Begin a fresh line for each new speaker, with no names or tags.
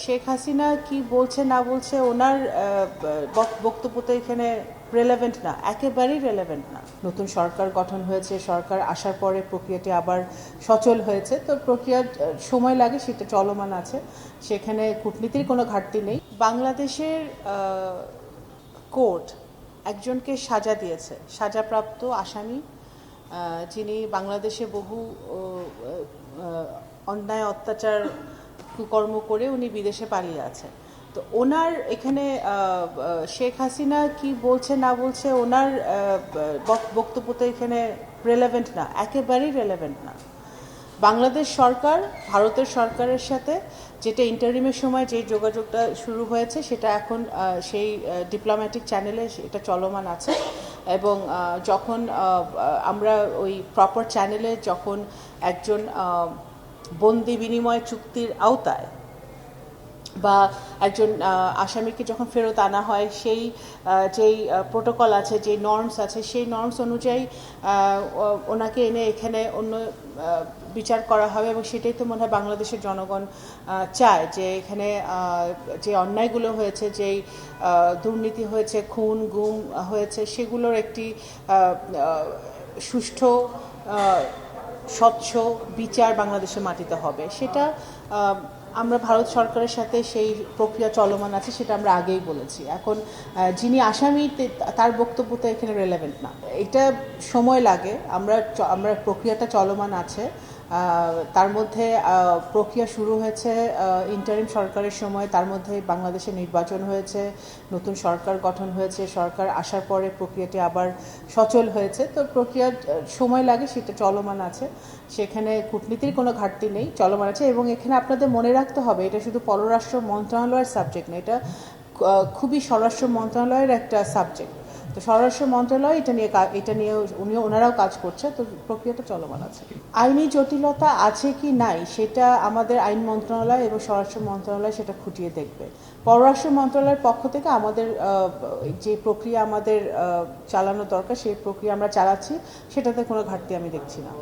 শেখ হাসিনা কি বলছে না বলছে ওনার বক্তব্য তো এখানে রেলেভেন্ট না, একেবারেই রেলেভেন্ট না। নতুন সরকার গঠন হয়েছে, সরকার আসার পরে প্রক্রিয়াটি আবার সচল হয়েছে, তো প্রক্রিয়ার সময় লাগে, সেটা চলমান আছে, সেখানে কূটনীতির কোনো ঘাটতি নেই। বাংলাদেশের কোর্ট একজনকে সাজা দিয়েছে, সাজাপ্রাপ্ত আসামি, যিনি বাংলাদেশে বহু অন্যায় অত্যাচার কুকর্ম করে উনি বিদেশে পালিয়ে আছে। তো ওনার এখানে শেখ হাসিনা কি বলছে না বলছে ওনার বক্তব্য তো এখানে রেলেভেন্ট না, একেবারেই রেলেভেন্ট না। বাংলাদেশ সরকার ভারতের সরকারের সাথে যেটা ইন্টারিমের সময় যে যোগাযোগটা শুরু হয়েছে, সেটা এখন সেই ডিপ্লোম্যাটিক চ্যানেলে এটা চলমান আছে, এবং যখন আমরা ওই প্রপার চ্যানেলে যখন একজন বন্দি বিনিময় চুক্তির আওতায় বা একজন আসামিকে যখন ফেরত আনা হয়, সেই যেই প্রোটোকল আছে, যেই নর্মস আছে, সেই নর্মস অনুযায়ী ওনাকে এনে এখানে অন্য বিচার করা হবে, এবং সেটাই তো মনে হয় বাংলাদেশের জনগণ চায়, যে এখানে যে অন্যায়গুলো হয়েছে, যেই দুর্নীতি হয়েছে, খুন গুম হয়েছে, সেগুলোর একটি সুষ্ঠু স্বচ্ছ বিচার বাংলাদেশের মাটিতে হবে। সেটা আমরা ভারত সরকারের সাথে সেই প্রক্রিয়া চলমান আছে, সেটা আমরা আগেই বলেছি। এখন যিনি আসামি তার বক্তব্য তো এখানে রেলেভেন্ট না, এটা সময় লাগে, আমরা প্রক্রিয়াটা চলমান আছে। তার মধ্যে প্রক্রিয়া শুরু হয়েছে ইন্টারিম সরকারের সময়, তার মধ্যে বাংলাদেশে নির্বাচন হয়েছে, নতুন সরকার গঠন হয়েছে, সরকার আসার পরে প্রক্রিয়াটি আবার সচল হয়েছে, তো প্রক্রিয়ার সময় লাগে, সেটা চলমান আছে, সেখানে কূটনীতির কোনো ঘাটতি নেই, চলমান আছে। এবং এখানে আপনাদের মনে রাখতে হবে, এটা শুধু পররাষ্ট্র মন্ত্রণালয়ের সাবজেক্ট না, এটা খুবই স্বরাষ্ট্র মন্ত্রণালয়ের একটা সাবজেক্ট। তো স্বরাষ্ট্র মন্ত্রণালয় এটা নিয়ে ওনারাও কাজ করছে, তো প্রক্রিয়াটা চলমান আছে। আইনি জটিলতা আছে কি নাই সেটা আমাদের আইন মন্ত্রণালয় এবং স্বরাষ্ট্র মন্ত্রণালয় সেটা খুঁটিয়ে দেখবে। পররাষ্ট্র মন্ত্রণালয়ের পক্ষ থেকে আমাদের যে প্রক্রিয়া আমাদের চালানো দরকার, সেই প্রক্রিয়া আমরা চালাচ্ছি, সেটাতে কোনো ঘাটতি আমি দেখছি না।